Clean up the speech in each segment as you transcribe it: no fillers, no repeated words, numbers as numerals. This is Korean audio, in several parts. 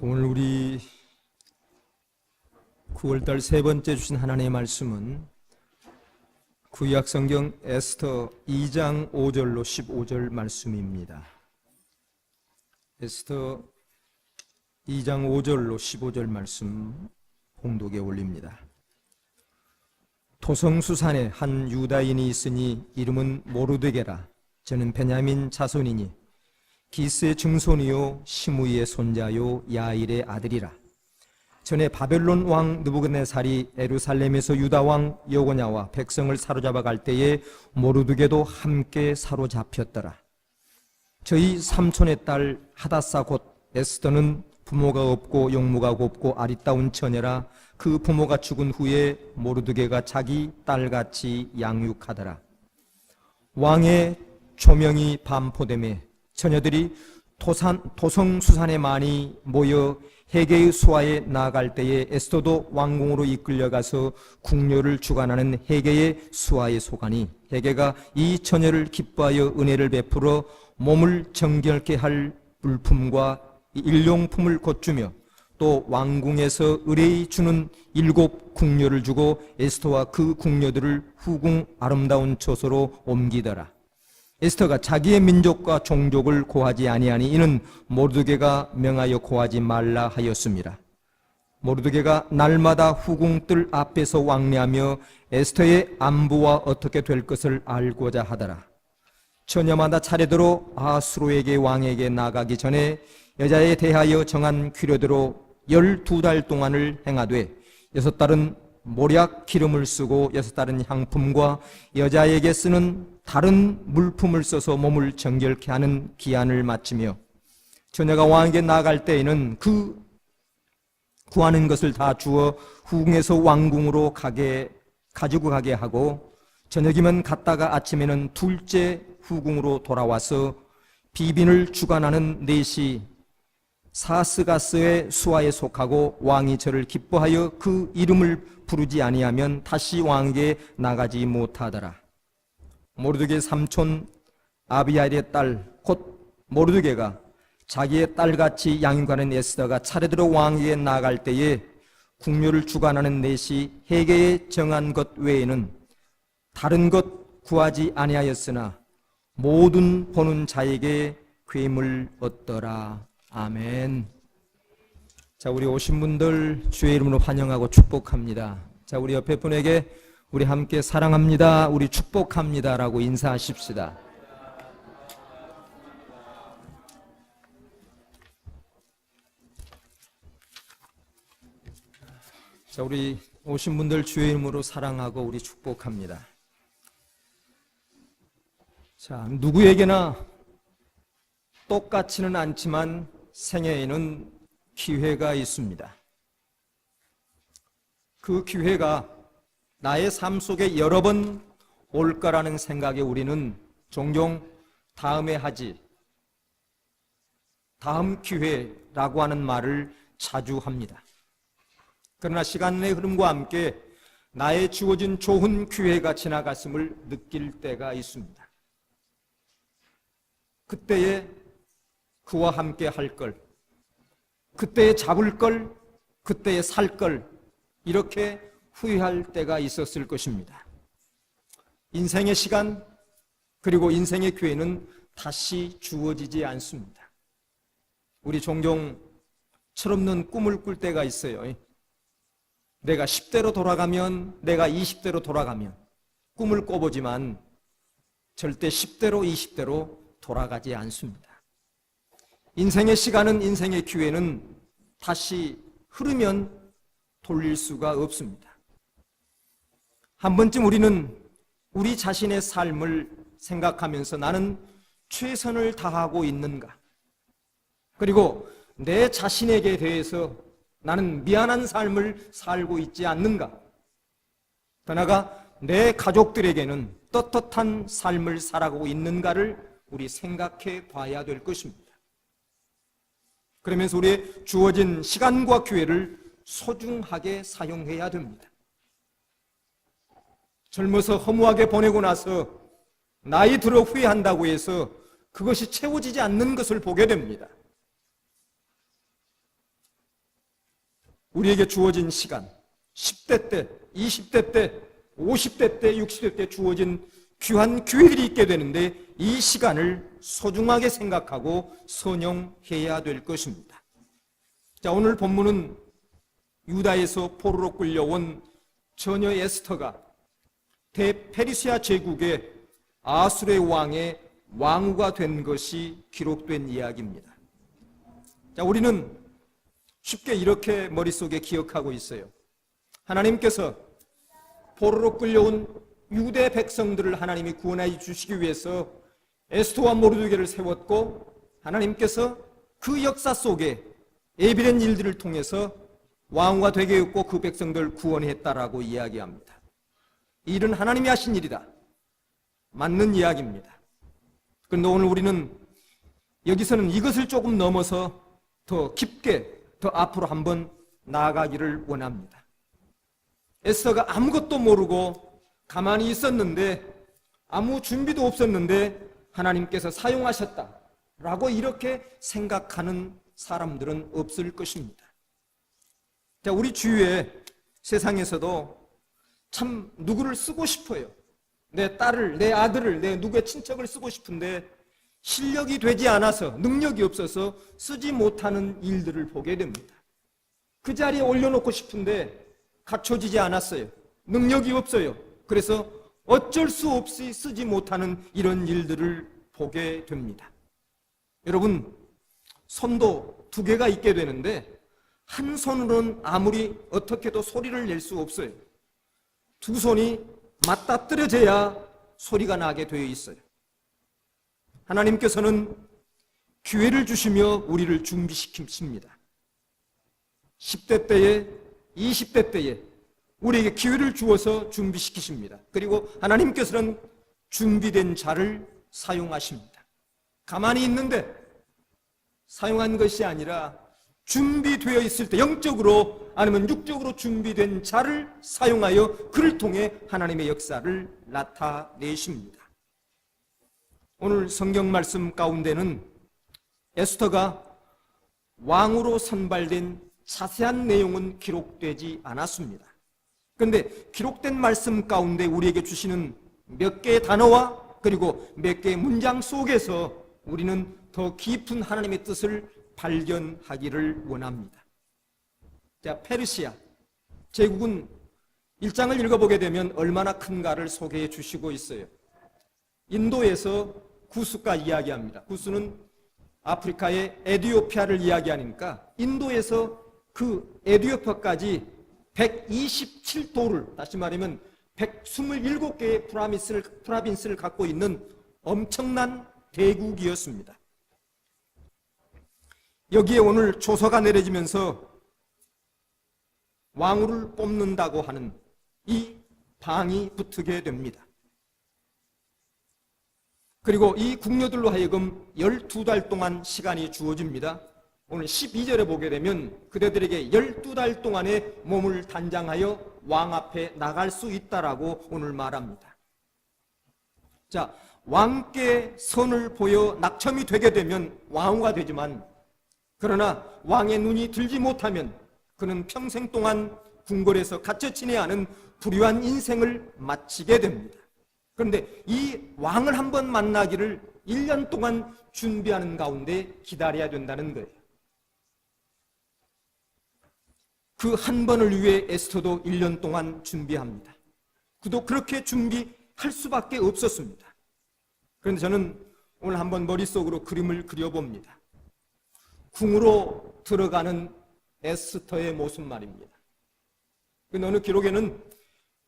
오늘 우리 9월달 세 번째 주신 하나님의 말씀은 구약성경 에스더 2장 5절로 15절 말씀입니다. 에스더 2장 5절로 15절 말씀 봉독에 올립니다. 토성수산에 한 유다인이 있으니 이름은 모르드게라. 저는 베냐민 자손이니 기스의 증손이요 시므이의 손자요 야일의 아들이라. 전에 바벨론 왕 느부갓네살이 예루살렘에서 유다 왕 여고냐와 백성을 사로잡아 갈 때에 모르드게도 함께 사로잡혔더라. 저희 삼촌의 딸 하다사 곧 에스더는 부모가 없고 용모가 곱고 아리따운 처녀라. 그 부모가 죽은 후에 모르드게가 자기 딸같이 양육하더라. 왕의 조명이 반포되매 처녀들이 토성수산에 많이 모여 헤게의 수하에 나아갈 때에 에스더도 왕궁으로 이끌려가서 궁녀를 주관하는 헤게의 수하에 속하니 헤게가 이 처녀를 기뻐하여 은혜를 베풀어 몸을 정결케 할 물품과 일용품을 곧주며 또 왕궁에서 의뢰히 주는 7 궁녀를 주고 에스더와 그 궁녀들을 후궁 아름다운 처소로 옮기더라. 에스더가 자기의 민족과 종족을 고하지 아니하니 이는 모르드게가 명하여 고하지 말라 하였습니다. 모르드게가 날마다 후궁뜰 앞에서 왕래하며 에스더의 안부와 어떻게 될 것을 알고자 하더라. 처녀마다 차례대로 아수르에게 왕에게 나가기 전에 여자에 대하여 정한 규례대로 12달 동안을 행하되 6달은 모략 기름을 쓰고 6달은 향품과 여자에게 쓰는 다른 물품을 써서 몸을 정결케 하는 기한을 마치며 처녀가 왕에게 나아갈 때에는 그 구하는 것을 다 주어 후궁에서 왕궁으로 가지고 가게 하고 저녁이면 갔다가 아침에는 둘째 후궁으로 돌아와서 비빈을 주관하는 넷이 사스가스의 수하에 속하고 왕이 저를 기뻐하여 그 이름을 부르지 아니하면 다시 왕에게 나가지 못하더라. 모르드게 삼촌 아비야일의 딸 곧 모르드게가 자기의 딸같이 양육하는 에스더가 차례대로 왕에게 나아갈 때에 궁녀를 주관하는 넷이 헤게에 정한 것 외에는 다른 것 구하지 아니하였으나 모든 보는 자에게 괴임을 얻더라. 아멘. 자, 우리 오신 분들 주의 이름으로 환영하고 축복합니다. 자, 우리 옆에 분에게 우리 함께 사랑합니다, 우리 축복합니다 라고 인사하십시다. 자, 우리 오신 분들 주의 이름으로 사랑하고 우리 축복합니다. 자, 누구에게나 똑같지는 않지만 생애에는 기회가 있습니다. 그 기회가 나의 삶 속에 여러 번 올 거라는 생각에 우리는 종종 다음에 하지, 다음 기회라고 하는 말을 자주 합니다. 그러나 시간의 흐름과 함께 나의 주어진 좋은 기회가 지나갔음을 느낄 때가 있습니다. 그때에 그와 함께 할 걸, 그때에 잡을 걸, 그때에 살 걸, 이렇게 후회할 때가 있었을 것입니다. 인생의 시간 그리고 인생의 기회는 다시 주어지지 않습니다. 우리 종종 철없는 꿈을 꿀 때가 있어요. 내가 10대로 돌아가면, 내가 20대로 돌아가면 꿈을 꿔보지만 절대 10대로 20대로 돌아가지 않습니다. 인생의 시간은, 인생의 기회는 다시 흐르면 돌릴 수가 없습니다. 한 번쯤 우리는 우리 자신의 삶을 생각하면서 나는 최선을 다하고 있는가? 그리고 내 자신에게 대해서 나는 미안한 삶을 살고 있지 않는가? 더 나아가 내 가족들에게는 떳떳한 삶을 살아가고 있는가를 우리 생각해 봐야 될 것입니다. 그러면서 우리의 주어진 시간과 기회를 소중하게 사용해야 됩니다. 젊어서 허무하게 보내고 나서 나이 들어 후회한다고 해서 그것이 채워지지 않는 것을 보게 됩니다. 우리에게 주어진 시간, 10대 때, 20대 때, 50대 때, 60대 때 주어진 귀한 기회들이 있게 되는데 이 시간을 소중하게 생각하고 선용해야 될 것입니다. 자, 오늘 본문은 유다에서 포로로 끌려온 처녀 에스터가 대페르시아 제국의 아수르의 왕의 왕후가 된 것이 기록된 이야기입니다. 자, 우리는 쉽게 이렇게 머릿속에 기억하고 있어요. 하나님께서 포로로 끌려온 유대 백성들을 하나님이 구원해 주시기 위해서 에스더와 모르드게를 세웠고 하나님께서 그 역사 속에 예비된 일들을 통해서 왕후가 되게 했고 그 백성들을 구원했다라고 이야기합니다. 이 일은 하나님이 하신 일이다. 맞는 이야기입니다. 그런데 오늘 우리는 여기서는 이것을 조금 넘어서 더 깊게 더 앞으로 한번 나아가기를 원합니다. 에스더가 아무것도 모르고 가만히 있었는데 아무 준비도 없었는데 하나님께서 사용하셨다라고 이렇게 생각하는 사람들은 없을 것입니다. 자, 우리 주위에 세상에서도 참 누구를 쓰고 싶어요. 내 딸을, 내 아들을, 내 누구의 친척을 쓰고 싶은데 실력이 되지 않아서, 능력이 없어서 쓰지 못하는 일들을 보게 됩니다. 그 자리에 올려놓고 싶은데 갖춰지지 않았어요. 능력이 없어요. 그래서 어쩔 수 없이 쓰지 못하는 이런 일들을 보게 됩니다. 여러분, 손도 두 개가 있게 되는데 한 손으로는 아무리 어떻게 해도 소리를 낼 수 없어요. 두 손이 맞닥뜨려져야 소리가 나게 되어 있어요. 하나님께서는 기회를 주시며 우리를 준비시키십니다. 10대 때에, 20대 때에 우리에게 기회를 주어서 준비시키십니다. 그리고 하나님께서는 준비된 자를 사용하십니다. 가만히 있는데 사용한 것이 아니라 준비되어 있을 때 영적으로 아니면 육적으로 준비된 자를 사용하여 그를 통해 하나님의 역사를 나타내십니다. 오늘 성경 말씀 가운데는 에스더가 왕으로 선발된 자세한 내용은 기록되지 않았습니다. 그런데 기록된 말씀 가운데 우리에게 주시는 몇 개의 단어와 그리고 몇 개의 문장 속에서 우리는 더 깊은 하나님의 뜻을 발견하기를 원합니다. 자, 페르시아 제국은 1장을 읽어보게 되면 얼마나 큰가를 소개해 주시고 있어요. 인도에서 구스가 이야기합니다. 구스는 아프리카의 에티오피아를 이야기하니까 인도에서 그 에티오피아까지 127도를, 다시 말하면 127개의 프라빈스를 갖고 있는 엄청난 대국이었습니다. 여기에 오늘 조서가 내려지면서 왕후를 뽑는다고 하는 이 방이 붙게 됩니다. 그리고 이 궁녀들로 하여금 12달 동안 시간이 주어집니다. 오늘 12절에 보게 되면 그대들에게 12달 동안의 몸을 단장하여 왕 앞에 나갈 수 있다라고 오늘 말합니다. 자, 왕께 선을 보여 낙첨이 되게 되면 왕후가 되지만 그러나 왕의 눈이 들지 못하면 그는 평생 동안 궁궐에서 갇혀 지내야 하는 불우한 인생을 마치게 됩니다. 그런데 이 왕을 한번 만나기를 1년 동안 준비하는 가운데 기다려야 된다는 거예요. 그 한 번을 위해 에스더도 1년 동안 준비합니다. 그도 그렇게 준비할 수밖에 없었습니다. 그런데 저는 오늘 한번 머릿속으로 그림을 그려봅니다. 궁으로 들어가는 에스더의 모습 말입니다. 그 어느 기록에는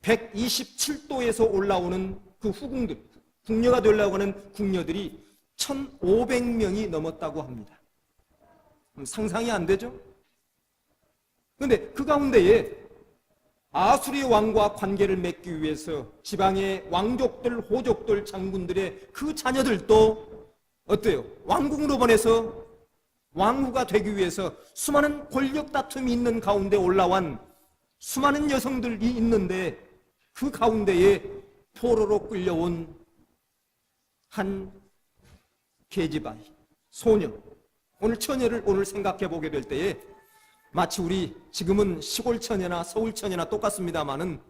127도에서 올라오는 그 후궁들, 궁녀가 되려고 하는 궁녀들이 1,500명이 넘었다고 합니다. 상상이 안 되죠? 그런데 그 가운데에 아수리 왕과 관계를 맺기 위해서 지방의 왕족들, 호족들, 장군들의 그 자녀들도 어때요? 왕궁으로 보내서 왕후가 되기 위해서 수많은 권력 다툼이 있는 가운데 올라온 수많은 여성들이 있는데 그 가운데에 포로로 끌려온 한 계집아이, 소녀, 오늘 처녀를 오늘 생각해 보게 될 때에 마치 우리 지금은 시골처녀나 서울처녀나 똑같습니다마는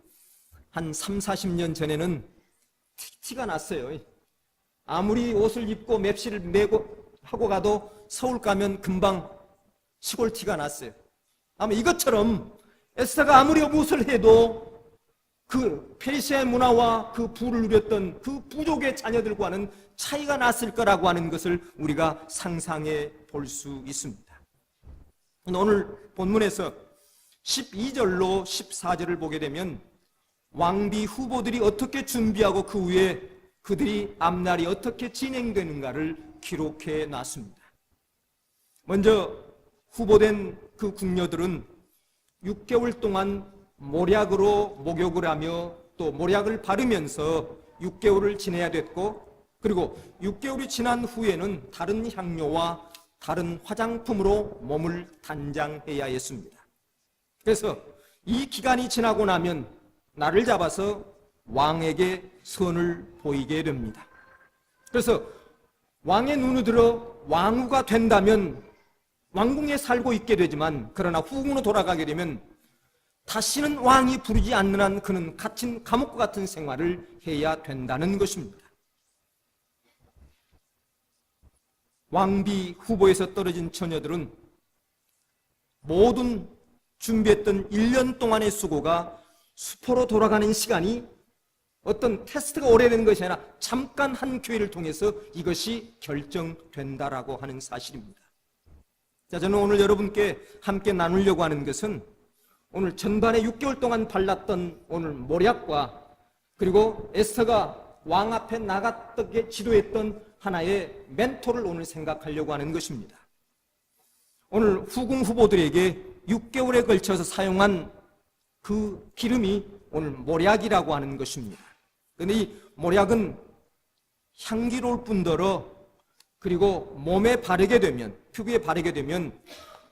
한 3, 40년 전에는 티가 났어요. 아무리 옷을 입고 맵시를 메고 하고 가도 서울 가면 금방 시골 티가 났어요. 아마 이것처럼 에스더가 아무리 무엇을 해도 그 페르시아의 문화와 그 부를 누렸던 그 부족의 자녀들과는 차이가 났을 거라고 하는 것을 우리가 상상해 볼 수 있습니다. 오늘 본문에서 12절로 14절을 보게 되면 왕비 후보들이 어떻게 준비하고 그 후에 그들이 앞날이 어떻게 진행되는가를 기록해 놨습니다. 먼저 후보된 그 궁녀들은 6개월 동안 모략으로 목욕을 하며 또 모략을 바르면서 6개월을 지내야 됐고, 그리고 6개월이 지난 후에는 다른 향료와 다른 화장품으로 몸을 단장해야 했습니다. 그래서 이 기간이 지나고 나면 날을 잡아서 왕에게 선을 보이게 됩니다. 그래서 왕의 눈을 들어 왕후가 된다면 왕궁에 살고 있게 되지만, 그러나 후궁으로 돌아가게 되면 다시는 왕이 부르지 않는 한 그는 갇힌 감옥과 같은 생활을 해야 된다는 것입니다. 왕비 후보에서 떨어진 처녀들은 모든 준비했던 1년 동안의 수고가 수포로 돌아가는 시간이 어떤 테스트가 오래된 것이 아니라 잠깐 한 기회를 통해서 이것이 결정된다라고 하는 사실입니다. 자, 저는 오늘 여러분께 함께 나누려고 하는 것은 오늘 전반에 6개월 동안 발랐던 오늘 모략과 그리고 에스더가 왕 앞에 나갔게 지도했던 하나의 멘토를 오늘 생각하려고 하는 것입니다. 오늘 후궁 후보들에게 6개월에 걸쳐서 사용한 그 기름이 오늘 모략이라고 하는 것입니다. 그런데 이 모략은 향기로울 뿐더러 그리고 몸에 바르게 되면, 피부에 바르게 되면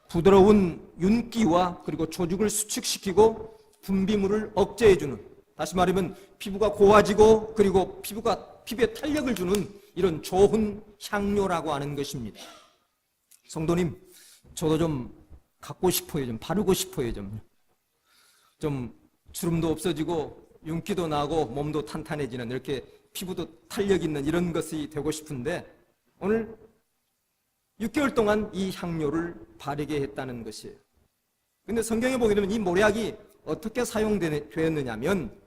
부드러운 윤기와 그리고 조직을 수축시키고 분비물을 억제해주는, 다시 말하면 피부가 고와지고 그리고 피부에 탄력을 주는 이런 좋은 향료라고 하는 것입니다. 성도님, 저도 좀 갖고 싶어요. 좀 바르고 싶어요. 좀 주름도 없어지고 윤기도 나고 몸도 탄탄해지는, 이렇게 피부도 탄력 있는 이런 것이 되고 싶은데 오늘 6개월 동안 이 향료를 바르게 했다는 것이에요. 그런데 성경에 보게 되면 이 모략이 어떻게 사용되었느냐면,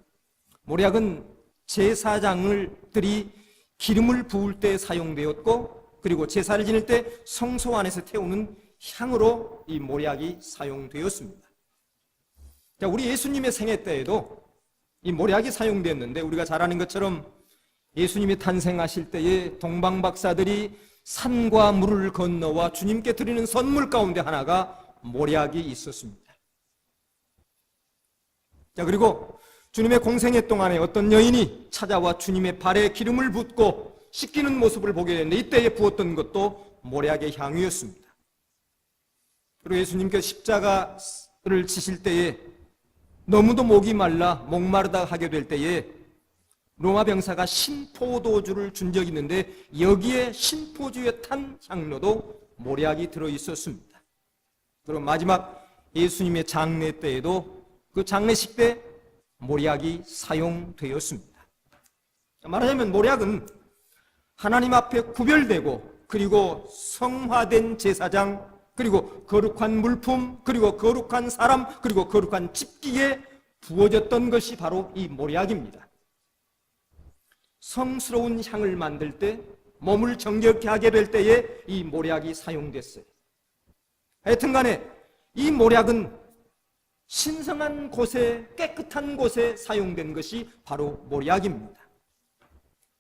모략은 제사장들이 기름을 부을 때 사용되었고, 그리고 제사를 지낼 때 성소 안에서 태우는 향으로 이 모략이 사용되었습니다. 자, 우리 예수님의 생애 때에도 이 모략이 사용되었는데, 우리가 잘 아는 것처럼 예수님이 탄생하실 때에 동방박사들이 산과 물을 건너와 주님께 드리는 선물 가운데 하나가 모략이 있었습니다. 자, 그리고 주님의 공생애 동안에 어떤 여인이 찾아와 주님의 발에 기름을 붓고 씻기는 모습을 보게 되는데, 이때에 부었던 것도 모략의 향유였습니다. 그리고 예수님께서 십자가를 지실 때에 너무도 목이 말라 목마르다 하게 될 때에 로마 병사가 신포도주를 준 적이 있는데, 여기에 신포주에 탄 향료도 모략이 들어있었습니다. 그리고 마지막 예수님의 장례 때에도 그 장례식 때 모략이 사용되었습니다. 말하자면 모략은 하나님 앞에 구별되고 그리고 성화된 제사장, 그리고 거룩한 물품, 그리고 거룩한 사람, 그리고 거룩한 집기에 부어졌던 것이 바로 이 모략입니다. 성스러운 향을 만들 때, 몸을 정결케 하게 될 때에 이 모략이 사용됐어요. 하여튼 간에 이 모략은 신성한 곳에, 깨끗한 곳에 사용된 것이 바로 모략입니다.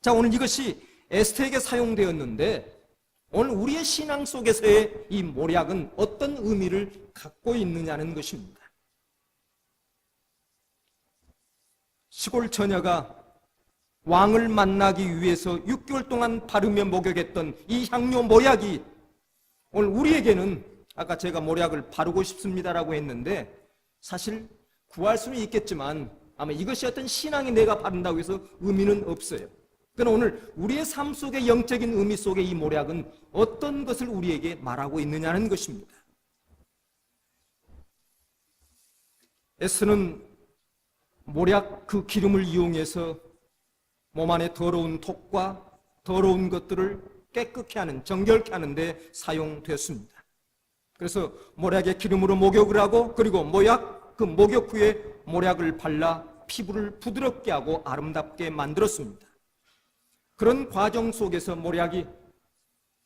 자, 오늘 이것이 에스더에게 사용되었는데, 오늘 우리의 신앙 속에서의 이 모략은 어떤 의미를 갖고 있느냐는 것입니다. 시골 처녀가 왕을 만나기 위해서 6개월 동안 바르며 목욕했던 이 향료 모략이 오늘 우리에게는, 아까 제가 모략을 바르고 싶습니다라고 했는데 사실 구할 수는 있겠지만 아마 이것이 어떤 신앙이 내가 바른다고 해서 의미는 없어요. 그러나 오늘 우리의 삶 속의 영적인 의미 속에 이 모략은 어떤 것을 우리에게 말하고 있느냐는 것입니다. 에스는 모략 그 기름을 이용해서 몸 안에 더러운 톡과 더러운 것들을 깨끗게 하는, 정결케 하는 데 사용됐습니다. 그래서 모략의 기름으로 목욕을 하고, 그리고 그 목욕 후에 모략을 발라 피부를 부드럽게 하고 아름답게 만들었습니다. 그런 과정 속에서 모략이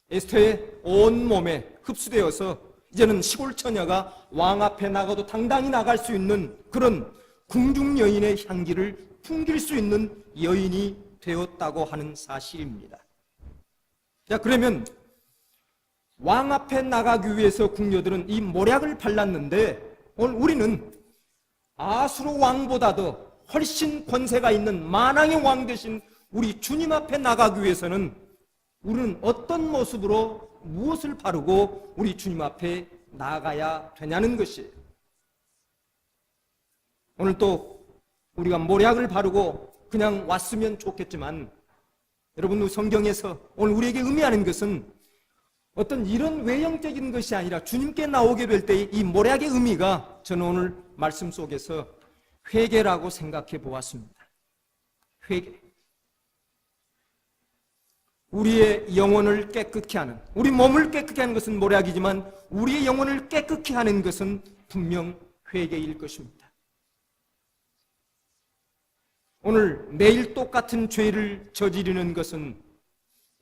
에스더의 온 몸에 흡수되어서 이제는 시골 처녀가 왕 앞에 나가도 당당히 나갈 수 있는 그런 궁중 여인의 향기를 풍길 수 있는 여인이 되었다고 하는 사실입니다. 자, 그러면 왕 앞에 나가기 위해서 궁녀들은 이 모략을 발랐는데, 오늘 우리는 아수르 왕보다도 훨씬 권세가 있는 만왕의 왕 되신 우리 주님 앞에 나가기 위해서는 우리는 어떤 모습으로 무엇을 바르고 우리 주님 앞에 나가야 되냐는 것이에요. 오늘 또 우리가 모략을 바르고 그냥 왔으면 좋겠지만, 여러분, 성경에서 오늘 우리에게 의미하는 것은 어떤 이런 외형적인 것이 아니라 주님께 나오게 될 때 이 모략의 의미가 저는 오늘 말씀 속에서 회개라고 생각해 보았습니다. 회개. 우리의 영혼을 깨끗게 하는, 우리 몸을 깨끗게 하는 것은 모략이지만 우리의 영혼을 깨끗게 하는 것은 분명 회개일 것입니다. 오늘 매일 똑같은 죄를 저지르는 것은,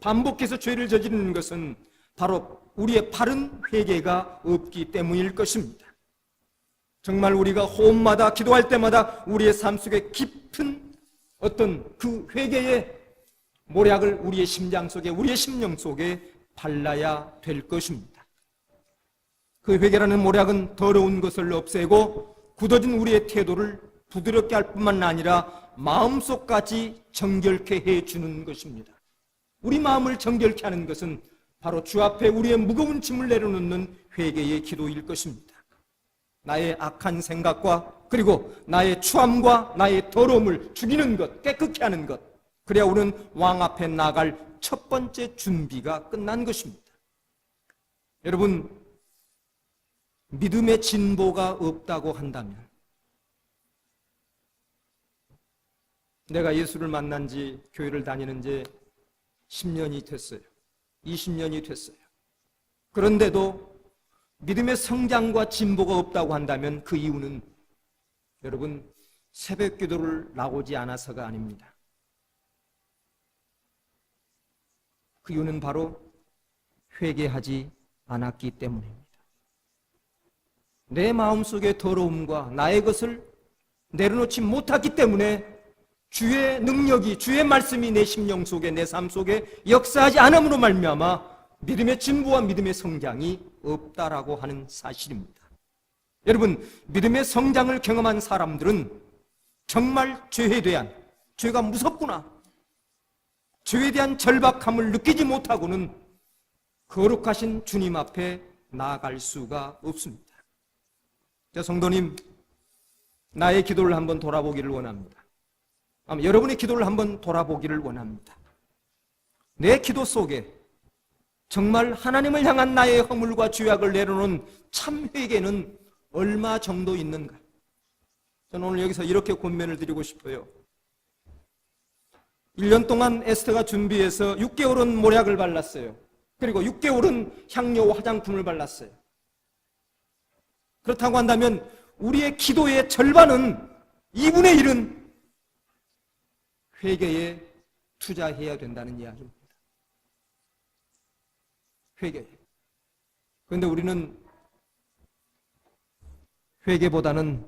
반복해서 죄를 저지르는 것은 바로 우리의 바른 회개가 없기 때문일 것입니다. 정말 우리가 호흡마다, 기도할 때마다 우리의 삶 속에 깊은 어떤 그 회개의 모략을 우리의 심장 속에, 우리의 심령 속에 발라야 될 것입니다. 그 회개라는 모략은 더러운 것을 없애고 굳어진 우리의 태도를 부드럽게 할 뿐만 아니라 마음속까지 정결케 해주는 것입니다. 우리 마음을 정결케 하는 것은 바로 주 앞에 우리의 무거운 짐을 내려놓는 회개의 기도일 것입니다. 나의 악한 생각과 그리고 나의 추함과 나의 더러움을 죽이는 것, 깨끗게 하는 것, 그래야 우리는 왕 앞에 나갈 첫 번째 준비가 끝난 것입니다. 여러분, 믿음의 진보가 없다고 한다면, 내가 예수를 만난 지, 교회를 다니는 지 10년이 됐어요. 20년이 됐어요. 그런데도 믿음의 성장과 진보가 없다고 한다면 그 이유는 여러분, 새벽 기도를 나오지 않아서가 아닙니다. 그 이유는 바로 회개하지 않았기 때문입니다. 내 마음속의 더러움과 나의 것을 내려놓지 못했기 때문에 주의 능력이, 주의 말씀이 내 심령 속에, 내 삶 속에 역사하지 않음으로 말미암아 믿음의 진보와 믿음의 성장이 없다라고 하는 사실입니다. 여러분, 믿음의 성장을 경험한 사람들은 정말 죄에 대한, 죄가 무섭구나, 죄에 대한 절박함을 느끼지 못하고는 거룩하신 주님 앞에 나아갈 수가 없습니다. 자, 성도님, 나의 기도를 한번 돌아보기를 원합니다. 여러분의 기도를 한번 돌아보기를 원합니다. 내 기도 속에 정말 하나님을 향한 나의 허물과 죄악을 내려놓은 참 회개는 얼마 정도 있는가? 저는 오늘 여기서 이렇게 권면을 드리고 싶어요. 1년 동안 에스더가 준비해서 6개월은 모략을 발랐어요. 그리고 6개월은 향료 화장품을 발랐어요. 그렇다고 한다면 우리의 기도의 절반은, 2분의 1은 회개에 투자해야 된다는 이야기입니다. 회개. 그런데 우리는 회개보다는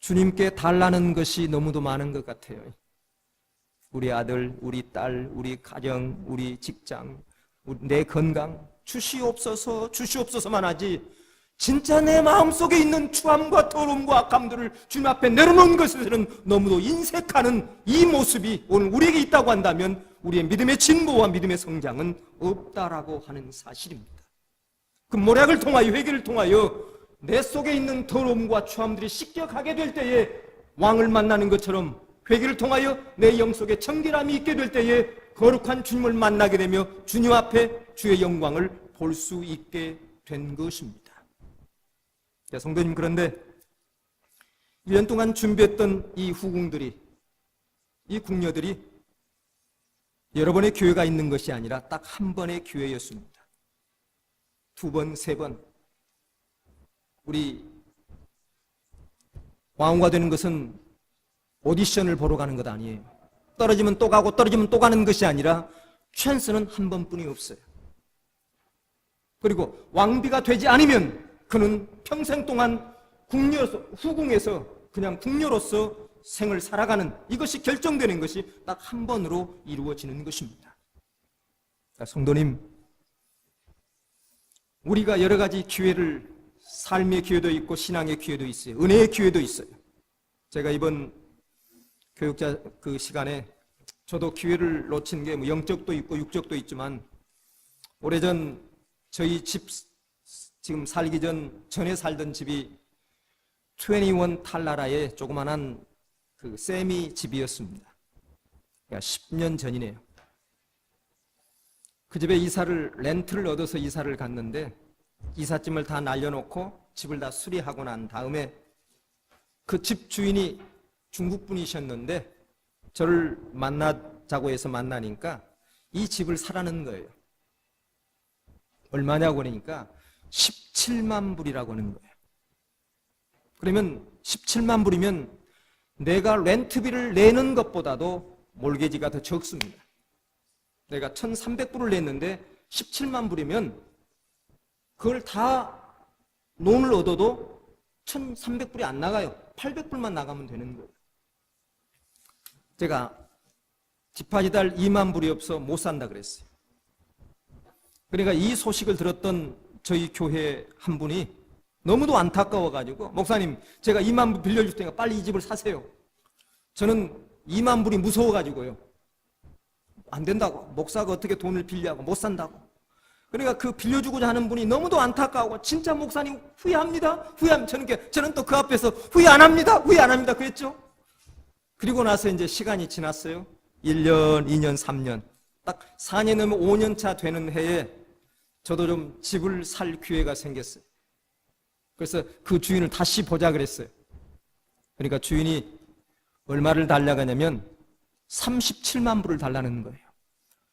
주님께 달라는 것이 너무도 많은 것 같아요. 우리 아들, 우리 딸, 우리 가정, 우리 직장, 내 건강 주시옵소서, 주시옵소서만 하지, 진짜 내 마음속에 있는 추함과 더러움과 악함들을 주님 앞에 내려놓은 것에서는 너무도 인색하는 이 모습이 오늘 우리에게 있다고 한다면 우리의 믿음의 진보와 믿음의 성장은 없다라고 하는 사실입니다. 그 모략을 통하여, 회개를 통하여 내 속에 있는 더러움과 추함들이 씻겨가게 될 때에 왕을 만나는 것처럼 회개를 통하여 내 영속에 청결함이 있게 될 때에 거룩한 주님을 만나게 되며 주님 앞에 주의 영광을 볼 수 있게 된 것입니다. 자, 성도님, 그런데 1년 동안 준비했던 이 후궁들이, 이 궁녀들이 여러 번의 기회가 있는 것이 아니라 딱 한 번의 기회였습니다. 2번, 3번. 우리 왕후가 되는 것은 오디션을 보러 가는 것 아니에요. 떨어지면 또 가고 떨어지면 또 가는 것이 아니라 찬스는 한 번뿐이 없어요. 그리고 왕비가 되지 않으면 그는 평생 동안 후궁에서 그냥 궁녀로서 생을 살아가는, 이것이 결정되는 것이 딱 한 번으로 이루어지는 것입니다. 성도님, 우리가 여러 가지 기회를, 삶의 기회도 있고 신앙의 기회도 있어요. 은혜의 기회도 있어요. 제가 이번 교육자 그 시간에 저도 기회를 놓친 게 영적도 있고 육적도 있지만, 오래전 저희 집, 지금 살기 전에 살던 집이 21 탈나라의 조그만한 그 세미 집이었습니다. 그러니까 10년 전이네요. 그 집에 렌트를 얻어서 이사를 갔는데, 이삿짐을 다 날려놓고 집을 다 수리하고 난 다음에 그 집 주인이 중국 분이셨는데 저를 만나자고 해서 만나니까 이 집을 사라는 거예요. 얼마냐고 그러니까 17만 불이라고 하는 거예요. 그러면 17만 불이면 내가 렌트비를 내는 것보다도 몰개지가 더 적습니다. 내가 1,300불을 냈는데 17만 불이면 그걸 다 논을 얻어도 1,300불이 안 나가요. 800불만 나가면 되는 거예요. 제가 디파지달 2만 불이 없어 못 산다 그랬어요. 그러니까 이 소식을 들었던 저희 교회 한 분이 너무도 안타까워가지고, 목사님, 제가 2만 불 빌려줄 테니까 빨리 이 집을 사세요. 저는 2만 불이 무서워가지고요. 안 된다고. 목사가 어떻게 돈을 빌려하고 못 산다고. 그러니까 그 빌려주고자 하는 분이 너무도 안타까워. 진짜 목사님 후회합니다. 저는 또 그 앞에서 후회 안 합니다. 그랬죠. 그리고 나서 이제 시간이 지났어요. 1년, 2년, 3년. 딱 4년 넘으면 5년 차 되는 해에 저도 좀 집을 살 기회가 생겼어요. 그래서 그 주인을 다시 보자 그랬어요. 그러니까 주인이 얼마를 달라고 하냐면 37만 불을 달라는 거예요.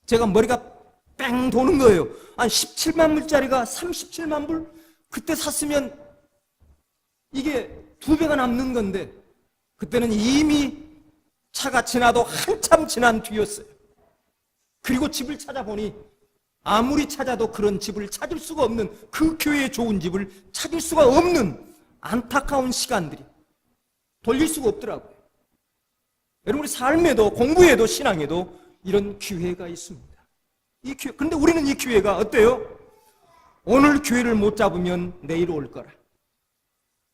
제가 머리가 뺑 도는 거예요. 아니 17만 불짜리가 37만 불? 그때 샀으면 이게 2배가 남는 건데, 그때는 이미 차가 지나도 한참 지난 뒤였어요. 그리고 집을 찾아보니 아무리 찾아도 그런 집을 찾을 수가 없는, 그 교회에 좋은 집을 찾을 수가 없는 안타까운 시간들이, 돌릴 수가 없더라고요. 여러분, 우리 삶에도 공부에도 신앙에도 이런 기회가 있습니다. 그런데 우리는 이 기회가 어때요? 오늘 기회를 못 잡으면 내일 올 거라.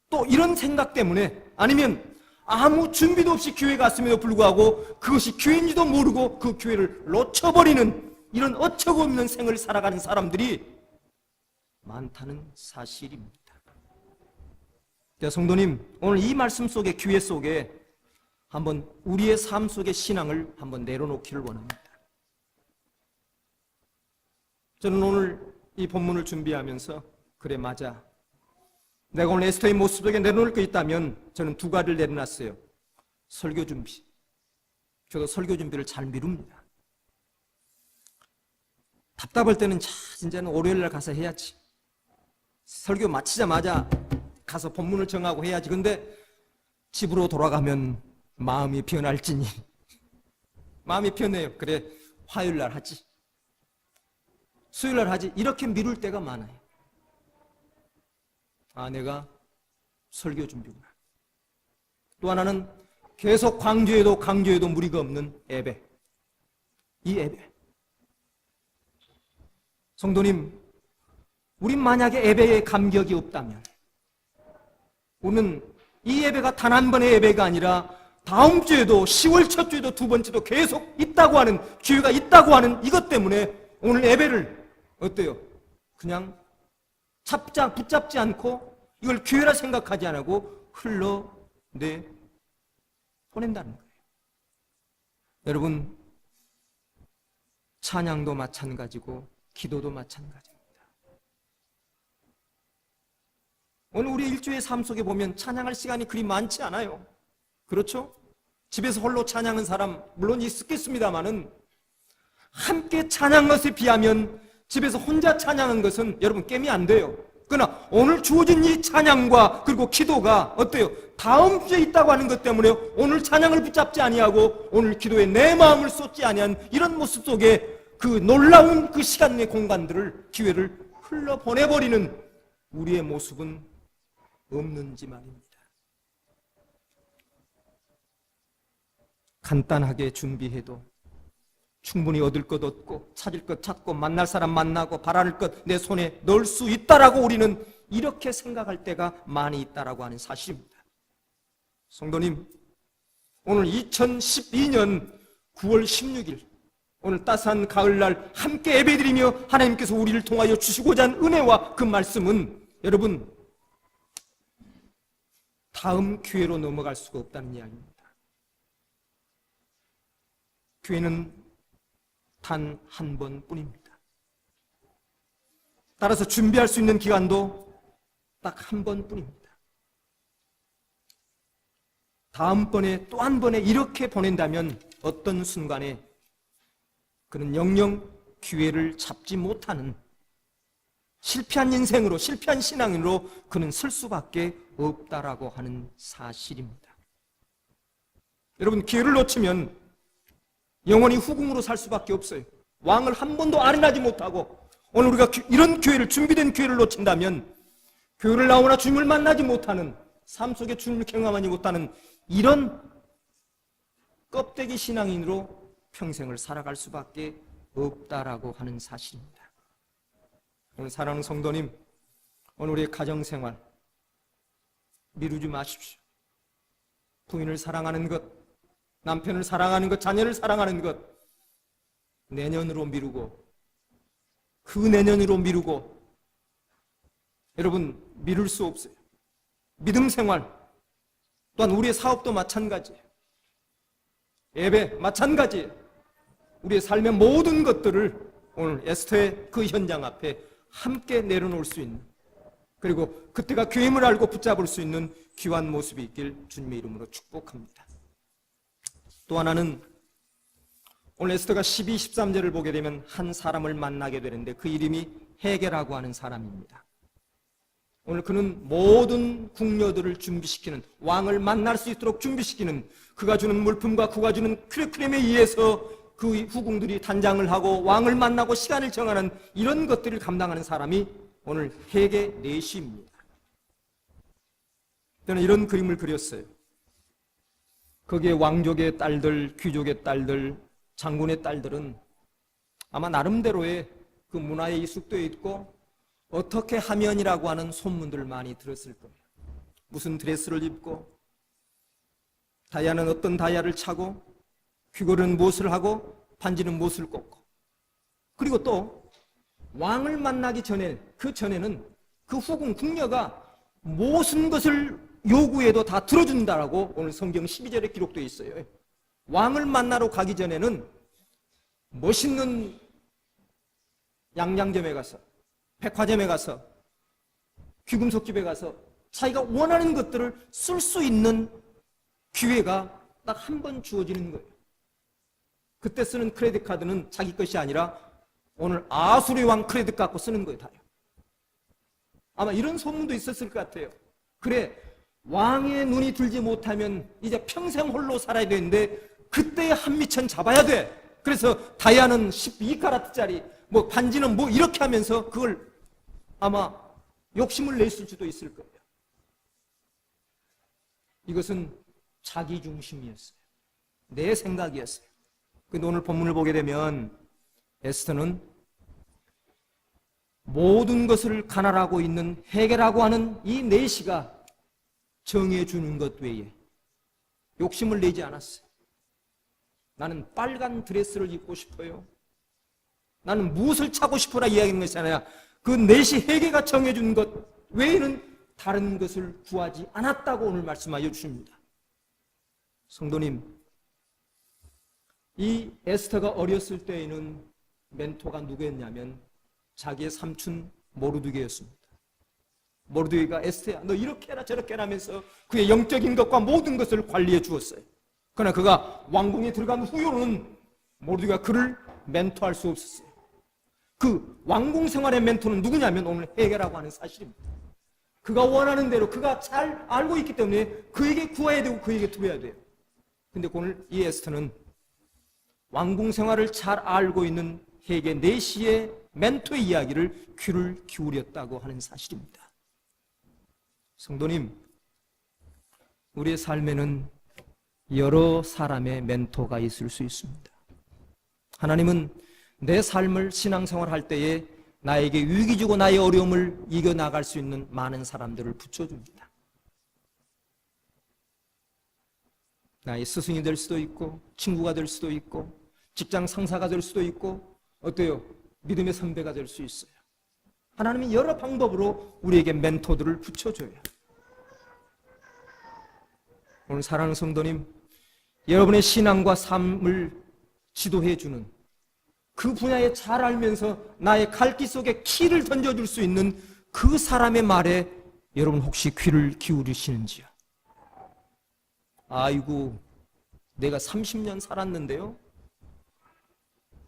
또 이런 생각 때문에, 아니면 아무 준비도 없이 기회가 왔음에도 불구하고 그것이 기회인지도 모르고 그 기회를 놓쳐버리는 이런 어처구 없는 생을 살아가는 사람들이 많다는 사실입니다. 성도님, 오늘 이 말씀 속에, 기회 속에 한번 우리의 삶 속의 신앙을 한번 내려놓기를 원합니다. 저는 오늘 이 본문을 준비하면서, 그래 맞아, 내가 오늘 에스더의 모습 속에 내려놓을 거 있다면 저는 2가지를 내려놨어요. 설교 준비. 저도 설교 준비를 잘 미룹니다. 답답할 때는 이제는 월요일날 가서 해야지, 설교 마치자마자 가서 본문을 정하고 해야지. 근데 집으로 돌아가면 마음이 변할지니 마음이 변해요. 그래 화요일날 하지, 수요일날 하지, 이렇게 미룰 때가 많아요. 내가 설교 준비구나. 또 하나는 계속 강조해도 무리가 없는 예배. 이 예배. 성도님, 우린 만약에 예배에 감격이 없다면, 우리는 이 예배가 단 한 번의 예배가 아니라 다음 주에도, 10월 첫 주에도, 2번째도 계속 있다고 하는, 기회가 있다고 하는 이것 때문에 오늘 예배를 어때요? 그냥 붙잡지 않고 이걸 기회라 생각하지 않고 흘러내 보낸다는 거예요. 여러분, 찬양도 마찬가지고 기도도 마찬가지입니다. 오늘 우리 일주의 삶 속에 보면 찬양할 시간이 그리 많지 않아요. 그렇죠? 집에서 홀로 찬양하는 사람 물론 있겠습니다마는 함께 찬양한 것에 비하면 집에서 혼자 찬양한 것은 여러분 게임이 안 돼요. 그러나 오늘 주어진 이 찬양과 그리고 기도가 어때요? 다음 주에 있다고 하는 것 때문에 오늘 찬양을 붙잡지 아니하고 오늘 기도에 내 마음을 쏟지 아니한 이런 모습 속에 그 놀라운 그 시간의 공간들을 기회를 흘러보내버리는 우리의 모습은 없는지 말입니다. 간단하게 준비해도 충분히 얻을 것 얻고 찾을 것 찾고 만날 사람 만나고 바랄 것 내 손에 넣을 수 있다라고 우리는 이렇게 생각할 때가 많이 있다라고 하는 사실입니다. 성도님, 오늘 2012년 9월 16일 오늘 따스한 가을날 함께 예배드리며 하나님께서 우리를 통하여 주시고자 하는 은혜와 그 말씀은 여러분 다음 기회로 넘어갈 수가 없다는 이야기입니다. 기회는 단 한 번뿐입니다. 따라서 준비할 수 있는 기간도 딱 한 번뿐입니다. 다음번에 또 한 번에 이렇게 보낸다면 어떤 순간에 그는 영영 기회를 잡지 못하는 실패한 인생으로 실패한 신앙으로 그는 설 수밖에 없다라고 하는 사실입니다. 여러분 기회를 놓치면 영원히 후궁으로 살 수밖에 없어요. 왕을 한 번도 아련하지 못하고 오늘 우리가 이런 기회를 준비된 기회를 놓친다면 교회를 나오나 주님을 만나지 못하는 삶 속에 주님을 경험하지 못하는 이런 껍데기 신앙인으로 평생을 살아갈 수밖에 없다라고 하는 사실입니다. 오늘 사랑하는 성도님, 오늘 우리의 가정생활 미루지 마십시오. 부인을 사랑하는 것, 남편을 사랑하는 것, 자녀를 사랑하는 것 내년으로 미루고 그 내년으로 미루고 여러분 미룰 수 없어요. 믿음 생활 또한 우리의 사업도 마찬가지예요. 예배 마찬가지예요. 우리의 삶의 모든 것들을 오늘 에스더의 그 현장 앞에 함께 내려놓을 수 있는 그리고 그때가 교임을 알고 붙잡을 수 있는 귀한 모습이 있길 주님의 이름으로 축복합니다. 또 하나는 오늘 에스더가 12, 13절을 보게 되면 한 사람을 만나게 되는데 그 이름이 헤게라고 하는 사람입니다. 오늘 그는 모든 궁녀들을 준비시키는 왕을 만날 수 있도록 준비시키는 그가 주는 물품과 그가 주는 크레크렘에 의해서 그 후궁들이 단장을 하고 왕을 만나고 시간을 정하는 이런 것들을 감당하는 사람이 오늘 헤게 네시입니다. 저는 이런 그림을 그렸어요. 거기에 왕족의 딸들, 귀족의 딸들, 장군의 딸들은 아마 나름대로의 그 문화에 익숙되어 있고 어떻게 하면이라고 하는 소문들을 많이 들었을 거예요. 무슨 드레스를 입고 다이아는 어떤 다이아를 차고 귀걸이는 무엇을 하고 반지는 무엇을 꽂고 그리고 또 왕을 만나기 전에 그 전에는 그 후궁 궁녀가 무슨 것을 요구해도 다 들어준다라고 오늘 성경 12절에 기록되어 있어요. 왕을 만나러 가기 전에는 멋있는 양장점에 가서 백화점에 가서 귀금속집에 가서 자기가 원하는 것들을 쓸 수 있는 기회가 딱 한 번 주어지는 거예요. 그때 쓰는 크레딧 카드는 자기 것이 아니라 오늘 아수르 왕 크레딧 갖고 쓰는 거예요. 다요. 아마 이런 소문도 있었을 것 같아요. 그래 왕의 눈이 들지 못하면 이제 평생 홀로 살아야 되는데 그때의 한미천 잡아야 돼. 그래서 다이아는 12카라트짜리 뭐 반지는 뭐 이렇게 하면서 그걸 아마 욕심을 냈을 수도 있을 거예요. 이것은 자기 중심이었어요. 내 생각이었어요. 근데 오늘 본문을 보게 되면 에스더는 모든 것을 가난하고 있는 헤게라고 하는 이 네시가 정해주는 것 외에 욕심을 내지 않았어요. 나는 빨간 드레스를 입고 싶어요. 나는 무엇을 차고 싶어라 이야기하는 것이 아니라 그 네시 헤게가 정해준 것 외에는 다른 것을 구하지 않았다고 오늘 말씀하여 주십니다. 성도님, 이 에스더가 어렸을 때에는 멘토가 누구였냐면 자기의 삼촌 모르드게였습니다. 모르드게가 에스더야 너 이렇게 해라 저렇게 해라 하면서 그의 영적인 것과 모든 것을 관리해 주었어요. 그러나 그가 왕궁에 들어간 후로는 모르드게가 그를 멘토할 수 없었어요. 그 왕궁 생활의 멘토는 누구냐면 오늘 헤게라고 하는 사실입니다. 그가 원하는 대로 그가 잘 알고 있기 때문에 그에게 구해야 되고 그에게 드려야 돼요. 근데 오늘 이 에스더는 왕궁 생활을 잘 알고 있는 헤게 네시의 멘토의 이야기를 귀를 기울였다고 하는 사실입니다. 성도님, 우리의 삶에는 여러 사람의 멘토가 있을 수 있습니다. 하나님은 내 삶을 신앙생활 할 때에 나에게 위기 주고 나의 어려움을 이겨나갈 수 있는 많은 사람들을 붙여줍니다. 나의 스승이 될 수도 있고 친구가 될 수도 있고 직장 상사가 될 수도 있고 어때요? 믿음의 선배가 될 수 있어요. 하나님이 여러 방법으로 우리에게 멘토들을 붙여줘요. 오늘 사랑하는 성도님, 여러분의 신앙과 삶을 지도해주는 그 분야에 잘 알면서 나의 갈 길 속에 키를 던져줄 수 있는 그 사람의 말에 여러분 혹시 귀를 기울이시는지요? 아이고, 내가 30년 살았는데요,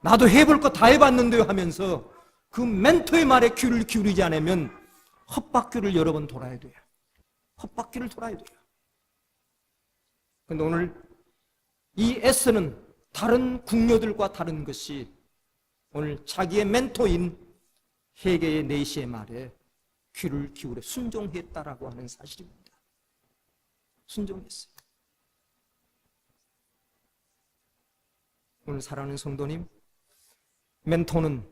나도 해볼 거 다 해봤는데요 하면서 그 멘토의 말에 귀를 기울이지 않으면 헛바퀴를 여러 번 돌아야 돼요. 헛바퀴를 돌아야 돼요. 그런데 오늘 이 에스는 다른 궁녀들과 다른 것이 오늘 자기의 멘토인 헤게의 네시의 말에 귀를 기울여 순종했다라고 하는 사실입니다. 순종했어요. 오늘 사랑하는 성도님, 멘토는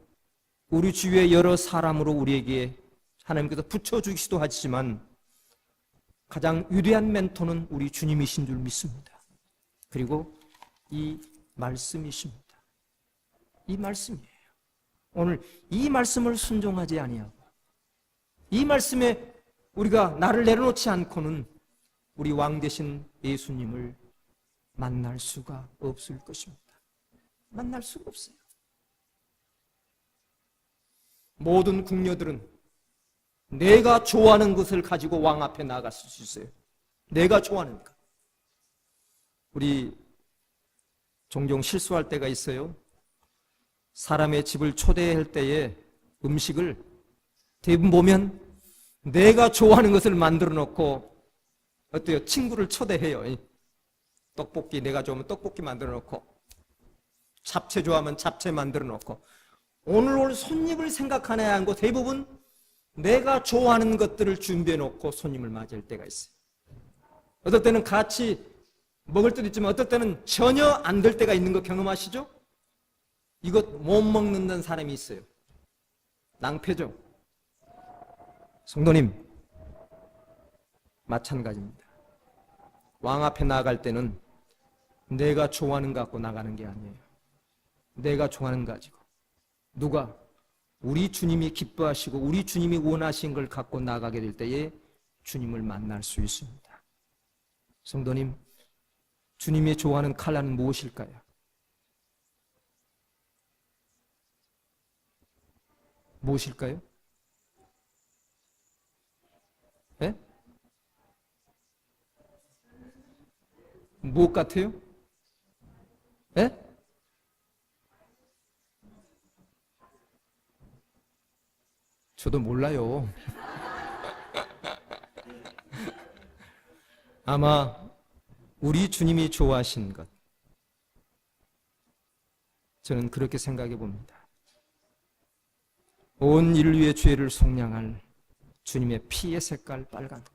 우리 주위의 여러 사람으로 우리에게 하나님께서 붙여주시기도 하지만 가장 위대한 멘토는 우리 주님이신 줄 믿습니다. 그리고 이 말씀이십니다. 이 말씀이에요. 오늘 이 말씀을 순종하지 아니하고 이 말씀에 우리가 나를 내려놓지 않고는 우리 왕 되신 예수님을 만날 수가 없을 것입니다. 만날 수가 없어요. 모든 궁녀들은 내가 좋아하는 것을 가지고 왕 앞에 나갔을 수 있어요. 내가 좋아하는 것. 우리 종종 실수할 때가 있어요. 사람의 집을 초대할 때에 음식을 대부분 보면 내가 좋아하는 것을 만들어 놓고 어때요? 친구를 초대해요. 떡볶이 내가 좋아하면 떡볶이 만들어 놓고 잡채 좋아하면 잡채 만들어 놓고 오늘 올 손님을 생각하나야 하는 거 대부분 내가 좋아하는 것들을 준비해 놓고 손님을 맞이할 때가 있어요. 어떨 때는 같이 먹을 때도 있지만 어떨 때는 전혀 안 될 때가 있는 거 경험하시죠? 이것 못 먹는 사람이 있어요. 낭패죠. 성도님, 마찬가지입니다. 왕 앞에 나아갈 때는 내가 좋아하는 거 갖고 나가는 게 아니에요. 내가 좋아하는 거 가지고 누가 우리 주님이 기뻐하시고 우리 주님이 원하신 걸 갖고 나가게 될 때에 주님을 만날 수 있습니다. 성도님, 주님이 좋아하는 칼라는 무엇일까요? 무엇일까요? 예? 무엇 같아요? 예? 저도 몰라요. 아마 우리 주님이 좋아하신 것, 저는 그렇게 생각해 봅니다. 온 인류의 죄를 속량할 주님의 피의 색깔 빨간 것.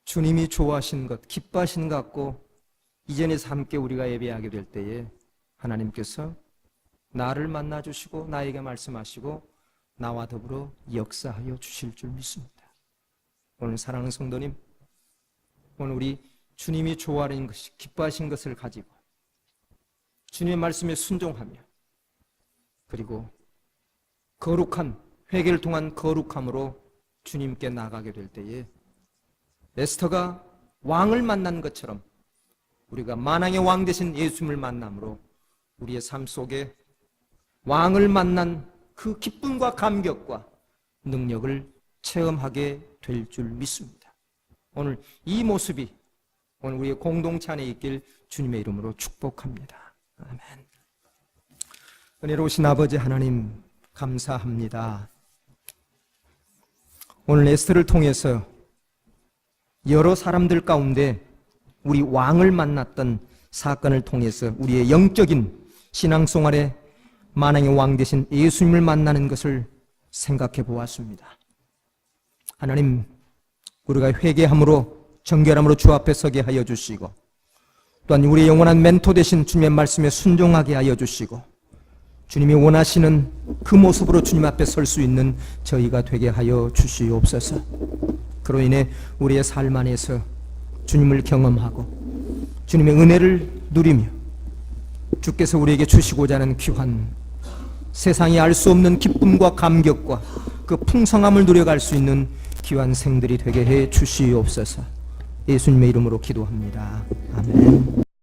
주님이 좋아하신 것, 기뻐하신 것 같고 이전에서 함께 우리가 예배하게 될 때에 하나님께서 나를 만나주시고 나에게 말씀하시고 나와 더불어 역사하여 주실 줄 믿습니다. 오늘 사랑하는 성도님, 오늘 우리 주님이 좋아하는 것이 기뻐하신 것을 가지고 주님의 말씀에 순종하며 그리고 거룩한 회개를 통한 거룩함으로 주님께 나가게 될 때에 에스더가 왕을 만난 것처럼 우리가 만왕의 왕 되신 예수님을 만남으로 우리의 삶 속에 왕을 만난 그 기쁨과 감격과 능력을 체험하게 될 줄 믿습니다. 오늘 이 모습이 오늘 우리의 공동체 안에 있길 주님의 이름으로 축복합니다. 아멘. 은혜로우신 아버지 하나님 감사합니다. 오늘 에스더를 통해서 여러 사람들 가운데 우리 왕을 만났던 사건을 통해서 우리의 영적인 신앙생활에 만왕의 왕 되신 예수님을 만나는 것을 생각해 보았습니다. 하나님, 우리가 회개함으로 정결함으로 주 앞에 서게 하여 주시고, 또한 우리의 영원한 멘토 되신 주님의 말씀에 순종하게 하여 주시고, 주님이 원하시는 그 모습으로 주님 앞에 설 수 있는 저희가 되게 하여 주시옵소서. 그로 인해 우리의 삶 안에서 주님을 경험하고 주님의 은혜를 누리며 주께서 우리에게 주시고자 하는 귀한 세상이 알 수 없는 기쁨과 감격과 그 풍성함을 누려갈 수 있는 귀한 생들이 되게 해 주시옵소서. 예수님의 이름으로 기도합니다. 아멘.